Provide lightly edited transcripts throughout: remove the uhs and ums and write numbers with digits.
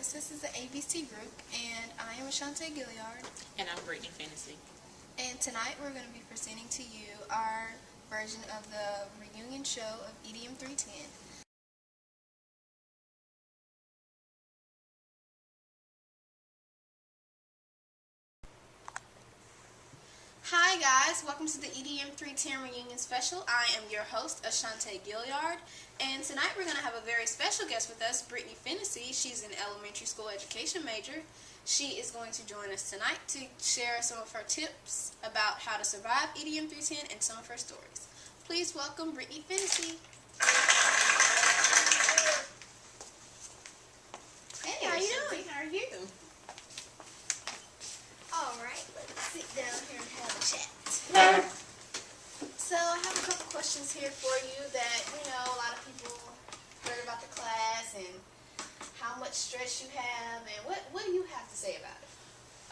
guys, this is the ABC group, and I am Ashante Gilliard. And I'm Brittany Fantasy. And tonight we're going to be presenting to you our version of the reunion show of EDM 310. Hi guys, welcome to the EDM 310 reunion special. I am your host, Ashante Gilliard, and tonight we're going to have a very special guest with us, Brittany Fantasy. She's an elementary school education major. She is going to join us tonight to share some of her tips about how to survive EDM 310 and some of her stories. Please welcome Brittany Fantasy. Hey, how you doing? How are you? Alright, let's sit down here and have a chat. So I have a couple questions here for you that, a lot of people heard about the class and how much stress you have, and what do you have to say about it?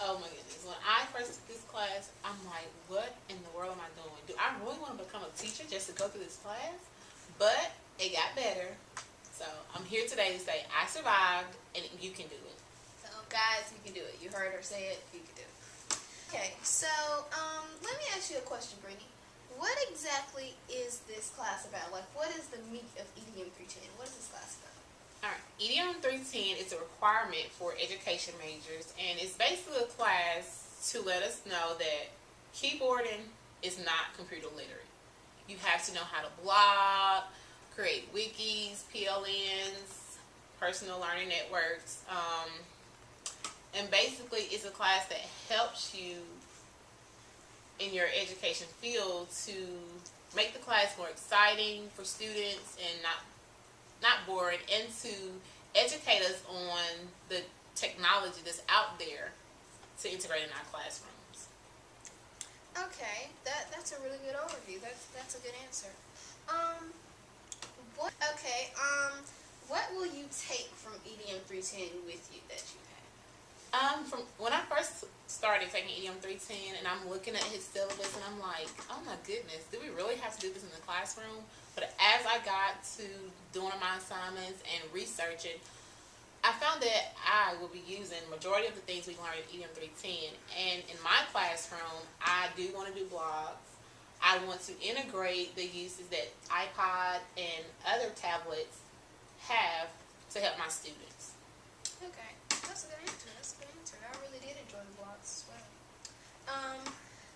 Oh my goodness. When I first took this class, I'm like, what in the world am I doing? Do I really want to become a teacher just to go through this class? But it got better. So I'm here today to say I survived and you can do it. So guys, you can do it. You heard her say it, you can do it. Okay, so let me ask you a question, Brittany. What exactly is this class about? Like, what is the meat of EDM 310? What is this class about? Alright, EDM 310 is a requirement for education majors, and it's basically a class to let us know that keyboarding is not computer literate. You have to know how to blog, create wikis, PLNs, personal learning networks, and basically it's a class that helps you in your education field to make the class more exciting for students and not boring, and to educate us on the technology that's out there to integrate in our classrooms. Okay, that's a really good overview. That's a good answer. What will you take from EDM 310 with you that you had? From when I first started taking EDM 310 and I'm looking at his syllabus and I'm like, oh my goodness, do we really have to do this in the classroom? But as I got to doing my assignments and researching, I found that I will be using majority of the things we learned in EDM 310. And in my classroom, I do want to do blogs. I want to integrate the uses that iPod and other tablets have to help my students. Okay, that's a good answer. I really did enjoy the blogs as well.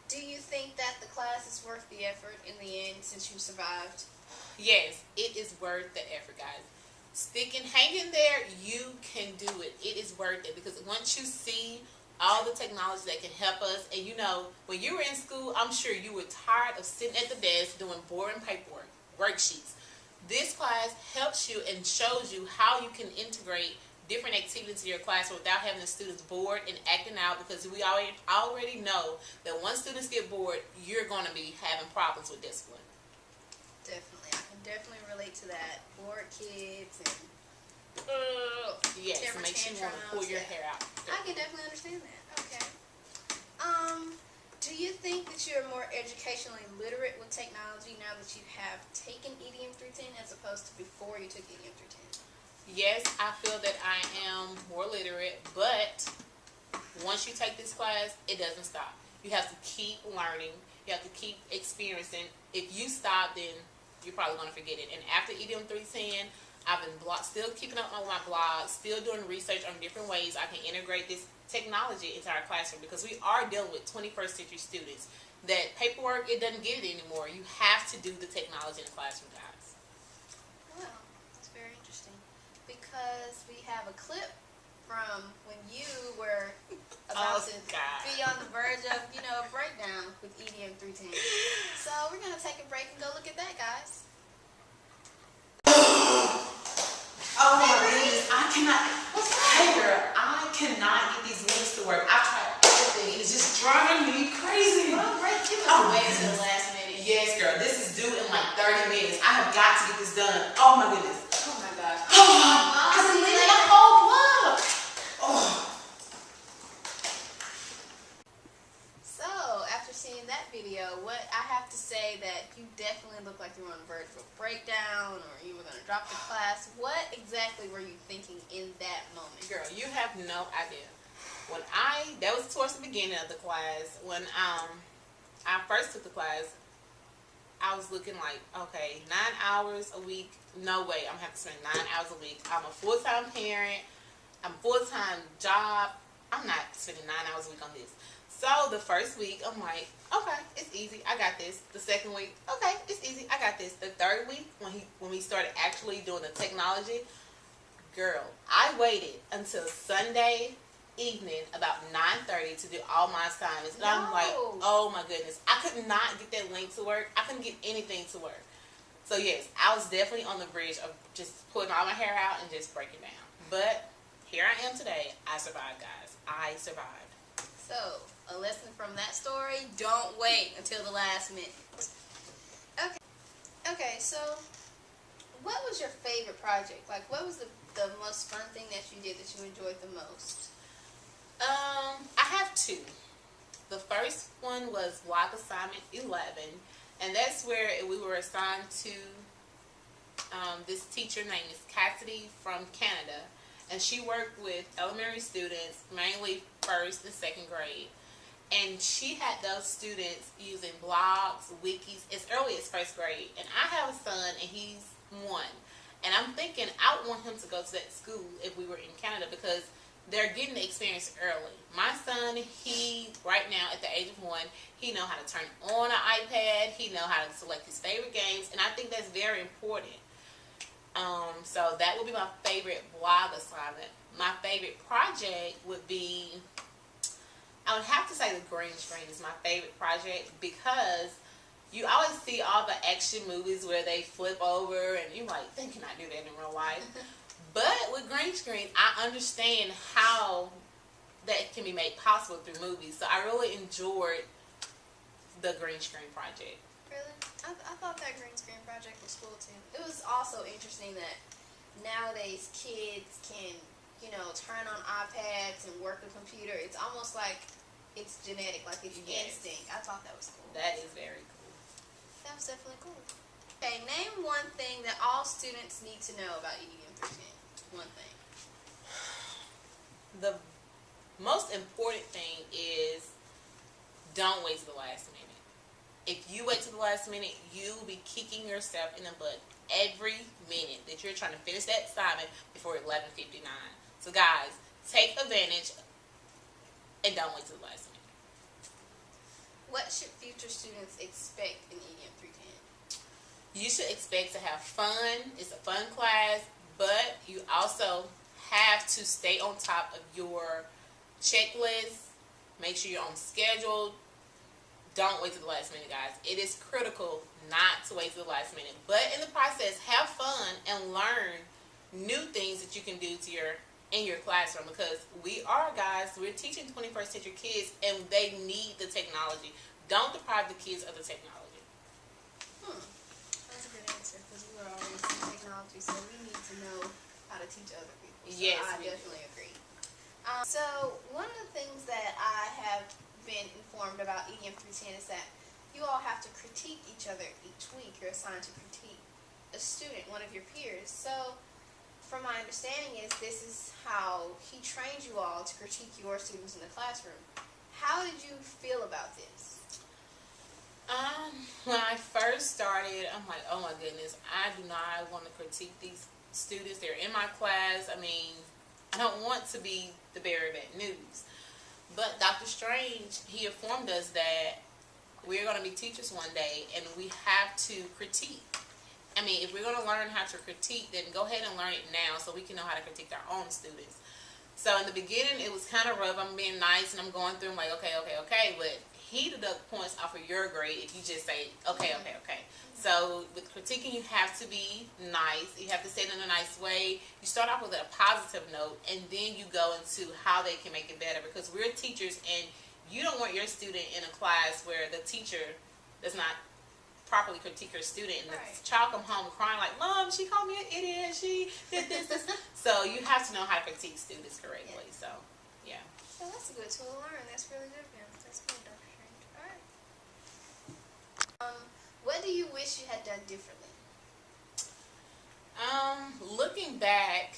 Do you think that the class is worth the effort in the end since you survived? Yes, it is worth the effort, guys. Hang in there, you can do it. It is worth it because once you see all the technology that can help us, and when you were in school, I'm sure you were tired of sitting at the desk doing boring paperwork, worksheets. This class helps you and shows you how you can integrate different activities in your classroom without having the students bored and acting out, because we already know that once students get bored, you're going to be having problems with discipline. Definitely. I can definitely relate to that. Bored kids and yes, makes you want to pull your hair out. I can definitely understand that. Okay. Do you think that you're more educationally literate with technology now that you have taken EDM 310 as opposed to before you took EDM 310? Yes, I feel that I am more literate, but once you take this class, it doesn't stop. You have to keep learning. You have to keep experiencing. If you stop, then you're probably going to forget it. And after EDM 310, I've been still keeping up on my blog, still doing research on different ways I can integrate this technology into our classroom, because we are dealing with 21st century students. That paperwork, it doesn't get it anymore. You have to do the technology in the classroom, guys. Well, that's very interesting, because we have a clip from when you were about to be on the verge of, a breakdown with EDM 310. So we're going to take a break and go look at that, guys. Oh my goodness, I cannot. Hey girl, I cannot get these links to work. I've tried everything. It's just driving me crazy. Well, break, you was waiting to the last minute. Yes, girl, this is due in like 30 minutes. I have got to get this done. Oh my goodness. Oh my gosh. Because I'm leaving a whole blog. Oh. So, after seeing that video, what I have to say that you definitely look like you were on the verge of a breakdown, or you were going to drop the class. What exactly were you thinking in that moment? Girl, you have no idea. That was towards the beginning of the class. When I first took the class, I was looking like, okay, 9 hours a week. No way, I'm gonna have to spend 9 hours a week. I'm a full-time parent. I'm a full-time job. I'm not spending 9 hours a week on this. So the first week, I'm like, okay, it's easy. I got this. The second week, okay, it's easy. I got this. The third week, when we started actually doing the technology, girl, I waited until Sunday evening about 9:30 to do all my assignments. And I'm like, oh my goodness. I could not get that link to work. I couldn't get anything to work. So yes, I was definitely on the bridge of just pulling all my hair out and just breaking down. But here I am today. I survived, guys. I survived. So, a lesson from that story, don't wait until the last minute. Okay, so what was your favorite project? Like, what was the most fun thing that you did that you enjoyed the most? I have two. The first one was Block Assignment 11, and that's where we were assigned to this teacher named Miss Cassidy from Canada, and she worked with elementary students, mainly first and second grade, and she had those students using blogs, wikis, as early as first grade. And I have a son, and he's 1, and I'm thinking I would want him to go to that school if we were in Canada because they're getting the experience early. My son, he, right now at the age of 1, he know how to turn on an iPad, he know how to select his favorite games, and I think that's very important. So that would be my favorite blog assignment. My favorite project would be, I would have to say the green screen is my favorite project because you always see all the action movies where they flip over and you're like, they cannot do that in real life. But with green screen, I understand how that can be made possible through movies. So I really enjoyed the green screen project. Really? I thought that green screen project was cool too. It was also interesting that nowadays kids can, turn on iPads and work a computer. It's almost like it's genetic, like it's instinct. I thought that was cool. That is very cool. That was definitely cool. Okay, name one thing that all students need to know about EDM 310. One thing. The most important thing is don't wait to the last minute. If you wait to the last minute, you will be kicking yourself in the butt every minute that you're trying to finish that assignment before 11:59. So guys, take advantage and don't wait to the last minute. What should future students expect in EDM 310? You should expect to have fun. It's a fun class, but you also have to stay on top of your checklist. Make sure you're on schedule. Don't wait to the last minute, guys. It is critical not to wait to the last minute. But in the process, have fun and learn new things that you can do in your classroom because we're teaching 21st century kids and they need the technology. Don't deprive the kids of the technology. That's a good answer because we're already using technology, so we need to know how to teach other people. So yes, I definitely agree. So one of the things that I have been informed about EDM 310 is that you all have to critique each other each week. You're assigned to critique a student, one of your peers. So from my understanding is this is how he trained you all to critique your students in the classroom. How did you feel about this? When I first started, I'm like, oh my goodness, I do not want to critique these students. They're in my class. I mean, I don't want to be the bearer of bad news. But Dr. Strange, he informed us that we're going to be teachers one day and we have to critique. I mean, if we're going to learn how to critique, then go ahead and learn it now so we can know how to critique our own students. So in the beginning, it was kind of rough. I'm being nice and I'm going through, I'm like, okay. But he deduct points off of your grade if you just say, okay. So with critiquing, you have to be nice. You have to say it in a nice way. You start off with a positive note, and then you go into how they can make it better. Because we're teachers, and you don't want your student in a class where the teacher does not properly critique her student, and the child come home crying like, Mom, she called me an idiot. She did this. So you have to know how to critique students correctly. So, yeah. So that's a good tool to learn. That's really good, man. That's good, Dr. Strange. All right. What do you wish you had done differently? Looking back,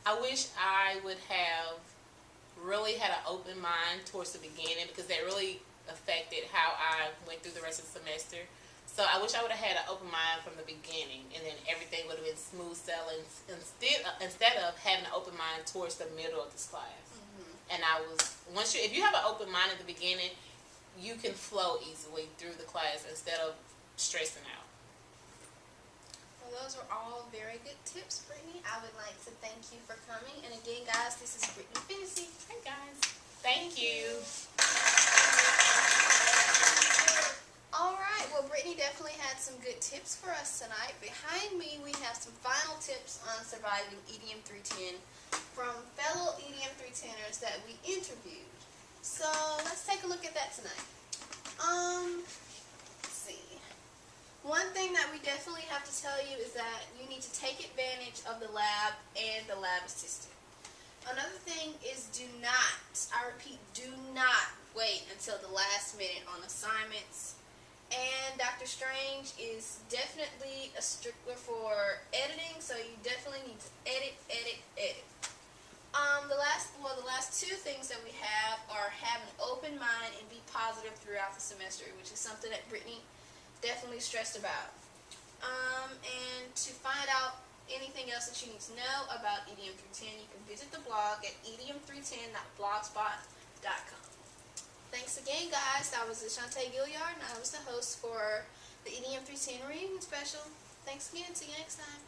I wish I would have really had an open mind towards the beginning, because that really affected how I went through the rest of the semester. So I wish I would have had an open mind from the beginning, and then everything would have been smooth sailing instead of having an open mind towards the middle of this class. And if you have an open mind at the beginning, you can flow easily through the class instead of stressing out. Well, those are all very good tips, Brittany. I would like to thank you for coming. And again, guys, this is Brittany Fennessy. Hey guys, thank you. All right. Well, Brittany definitely had some good tips for us tonight. Behind me, we have some final tips on surviving EDM 310 from fellow EDM 310ers that we interviewed. So let's take a look at that tonight. Let's see. One thing that we definitely have to tell you is that you need to take advantage of the lab and the lab assistant. Another thing is I repeat, do not wait until the last minute on assignments. And Dr. Strange is definitely a stickler for editing, so you definitely need to edit. The last two things that we have are have an open mind and be positive throughout the semester, which is something that Brittany definitely stressed about. And to find out anything else that you need to know about EDM 310, you can visit the blog at edm310.blogspot.com. Thanks again, guys. That was Ashante Gilliard, and I was the host for the EDM 310 reunion special. Thanks again. See you next time.